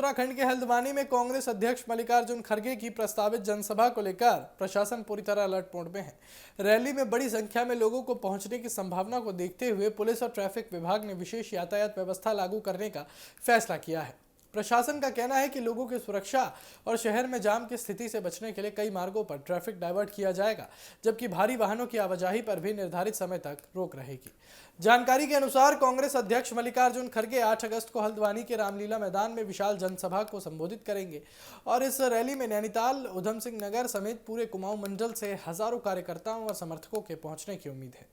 उत्तराखंड के हल्द्वानी में कांग्रेस अध्यक्ष मल्लिकार्जुन खड़गे की प्रस्तावित जनसभा को लेकर प्रशासन पूरी तरह अलर्ट मोड में है। रैली में बड़ी संख्या में लोगों को पहुंचने की संभावना को देखते हुए पुलिस और ट्रैफिक विभाग ने विशेष यातायात व्यवस्था लागू करने का फैसला किया है। प्रशासन का कहना है कि लोगों की सुरक्षा और शहर में जाम की स्थिति से बचने के लिए कई मार्गों पर ट्रैफिक डाइवर्ट किया जाएगा, जबकि भारी वाहनों की आवाजाही पर भी निर्धारित समय तक रोक रहेगी। जानकारी के अनुसार कांग्रेस अध्यक्ष मल्लिकार्जुन खड़गे 8 अगस्त को हल्द्वानी के रामलीला मैदान में विशाल जनसभा को संबोधित करेंगे और इस रैली में नैनीताल, उधम सिंह नगर समेत पूरे कुमाऊं मंडल से हजारों कार्यकर्ताओं और समर्थकों के पहुंचने की उम्मीद है।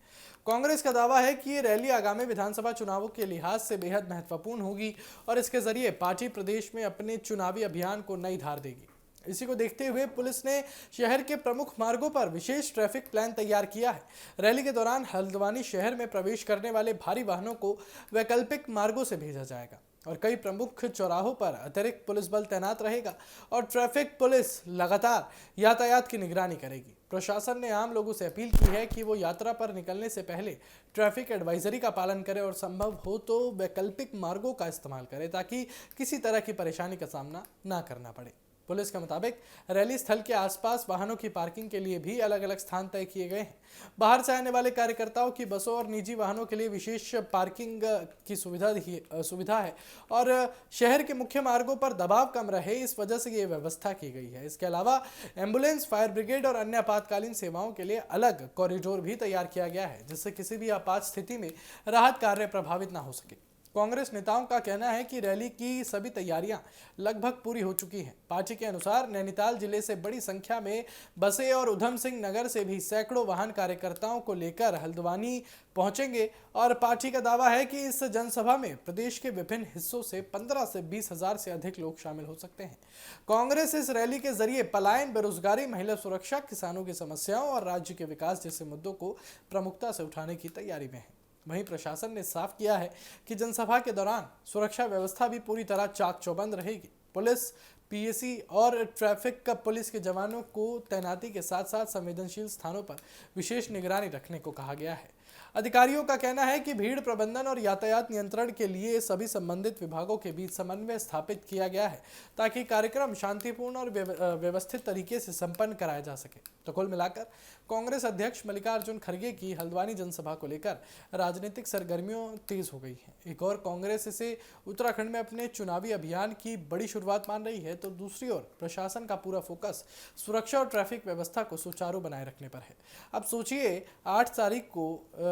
कांग्रेस का दावा है कि ये रैली आगामी विधानसभा चुनावों के लिहाज से बेहद महत्वपूर्ण होगी और इसके जरिए पार्टी प्रदेश में अपने चुनावी अभियान को नई धार देगी। इसी को देखते हुए पुलिस ने शहर के प्रमुख मार्गों पर विशेष ट्रैफिक प्लान तैयार किया है। रैली के दौरान हल्द्वानी शहर में प्रवेश करने वाले भारी वाहनों को वैकल्पिक मार्गों से भेजा जाएगा और कई प्रमुख चौराहों पर अतिरिक्त पुलिस बल तैनात रहेगा और ट्रैफिक पुलिस लगातार यातायात की निगरानी करेगी। प्रशासन ने आम लोगों से अपील की है कि वो यात्रा पर निकलने से पहले ट्रैफिक एडवाइजरी का पालन करें और संभव हो तो वैकल्पिक मार्गों का इस्तेमाल करें ताकि किसी तरह की परेशानी का सामना ना करना पड़े। पुलिस के मुताबिक रैली स्थल के आसपास वाहनों की पार्किंग के लिए भी अलग अलग स्थान तय किए गए हैं। बाहर से आने वाले कार्यकर्ताओं की बसों और निजी वाहनों के लिए विशेष पार्किंग की सुविधा है और शहर के मुख्य मार्गों पर दबाव कम रहे, इस वजह से ये व्यवस्था की गई है। इसके अलावा एम्बुलेंस, फायर ब्रिगेड और अन्य आपातकालीन सेवाओं के लिए अलग कॉरिडोर भी तैयार किया गया है, जिससे किसी भी आपात स्थिति में राहत कार्य प्रभावित ना हो सके। कांग्रेस नेताओं का कहना है कि रैली की सभी तैयारियां लगभग पूरी हो चुकी हैं। पार्टी के अनुसार नैनीताल जिले से बड़ी संख्या में बसें और उधम सिंह नगर से भी सैकड़ों वाहन कार्यकर्ताओं को लेकर हल्द्वानी पहुंचेंगे और पार्टी का दावा है कि इस जनसभा में प्रदेश के विभिन्न हिस्सों से 15 से 20 हजार से अधिक लोग शामिल हो सकते हैं। कांग्रेस इस रैली के जरिए पलायन, बेरोजगारी, महिला सुरक्षा, किसानों की समस्याओं और राज्य के विकास जैसे मुद्दों को प्रमुखता से उठाने की तैयारी में है। वहीं प्रशासन ने साफ किया है कि जनसभा के दौरान सुरक्षा व्यवस्था भी पूरी तरह चाक चौबंद रहेगी। पुलिस, पीएसी और ट्रैफिक पुलिस के जवानों को तैनाती के साथ साथ संवेदनशील स्थानों पर विशेष निगरानी रखने को कहा गया है। अधिकारियों का कहना है कि भीड़ प्रबंधन और यातायात नियंत्रण के लिए सभी संबंधित विभागों के बीच समन्वय स्थापित किया गया है ताकि कार्यक्रम शांतिपूर्ण और व्यवस्थित तरीके से संपन्न कराया जा सके। तो कुल मिलाकर कांग्रेस अध्यक्ष मल्लिकार्जुन खड़गे की हल्द्वानी जनसभा को लेकर राजनीतिक सरगर्मियों तेज हो गई हैं। एक और कांग्रेस इसे उत्तराखंड में अपने चुनावी अभियान की बड़ी शुरुआत मान रही है, तो दूसरी ओर प्रशासन का पूरा फोकस सुरक्षा और ट्रैफिक व्यवस्था को सुचारू बनाए रखने पर है। अब सोचिए 8 तारीख को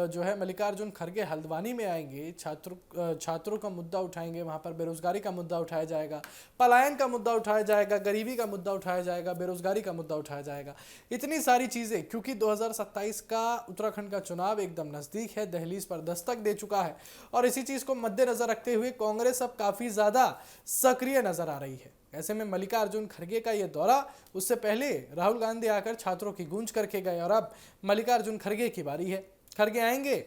जो है मल्लिकार्जुन खड़गे हल्द्वानी में आएंगे, छात्रों का मुद्दा उठाएंगे, वहां पर बेरोजगारी का मुद्दा उठाया जाएगा, पलायन का मुद्दा उठाया जाएगा, गरीबी का मुद्दा उठाया जाएगा, बेरोजगारी का मुद्दा उठाया जाएगा। इतनी सारी चीजें, क्योंकि 2027 का उत्तराखंड का चुनाव एकदम नजदीक है, दहलीज पर दस्तक दे चुका है और इसी चीज को मद्देनजर रखते हुए कांग्रेस अब काफी ज्यादा सक्रिय नजर आ रही है। ऐसे में मल्लिकार्जुन खड़गे का यह दौरा, उससे पहले राहुल गांधी आकर छात्रों की गूंज करके गए और अब मल्लिकार्जुन खड़गे की बारी है। खड़गे आएंगे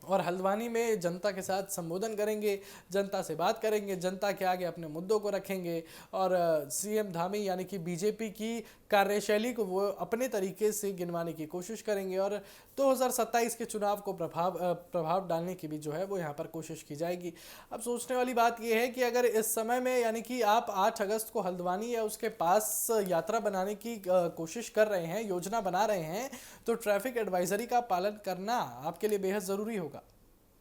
और हल्द्वानी में जनता के साथ संबोधन करेंगे, जनता से बात करेंगे, जनता के आगे अपने मुद्दों को रखेंगे और सीएम धामी यानी कि बीजेपी की कार्यशैली को वो अपने तरीके से गिनवाने की कोशिश करेंगे और 2027 के चुनाव को प्रभाव डालने की भी जो है वो यहाँ पर कोशिश की जाएगी। अब सोचने वाली बात यह है कि अगर इस समय में यानी कि आप 8 अगस्त को हल्द्वानी या उसके पास यात्रा बनाने की कोशिश कर रहे हैं, योजना बना रहे हैं, तो ट्रैफिक एडवाइजरी का पालन करना आपके लिए बेहद ज़रूरी होगा।